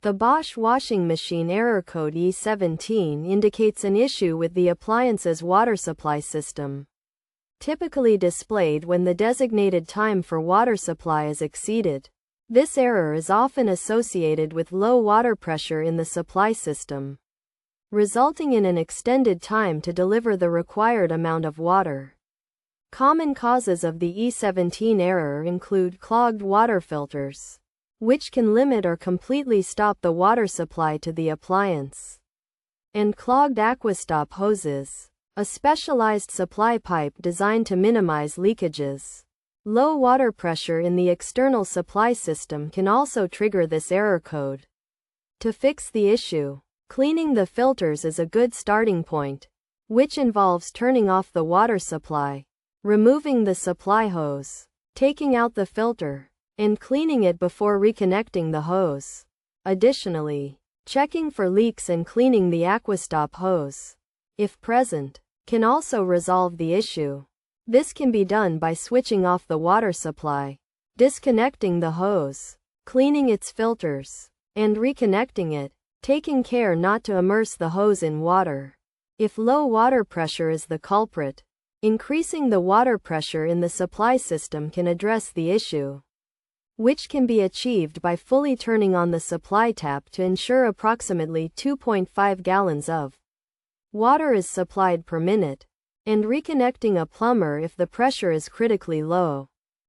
The Bosch washing machine error code E17 indicates an issue with the appliance's water supply system, typically displayed when the designated time for water supply is exceeded. This error is often associated with low water pressure in the supply system, resulting in an extended time to deliver the required amount of water. Common causes of the E17 error include clogged water filters, which can limit or completely stop the water supply to the appliance, and clogged aquastop hoses, a specialized supply pipe designed to minimize leakages. Low water pressure in the external supply system can also trigger this error code. To fix the issue, cleaning the filters is a good starting point, which involves turning off the water supply, removing the supply hose, taking out the filter, and cleaning it before reconnecting the hose. Additionally, checking for leaks and cleaning the aquastop hose, if present, can also resolve the issue. This can be done by switching off the water supply, disconnecting the hose, cleaning its filters, and reconnecting it, taking care not to immerse the hose in water. If low water pressure is the culprit, increasing the water pressure in the supply system can address the issue, which can be achieved by fully turning on the supply tap to ensure approximately 2.5 gallons of water is supplied per minute, and reconnecting a plumber if the pressure is critically low.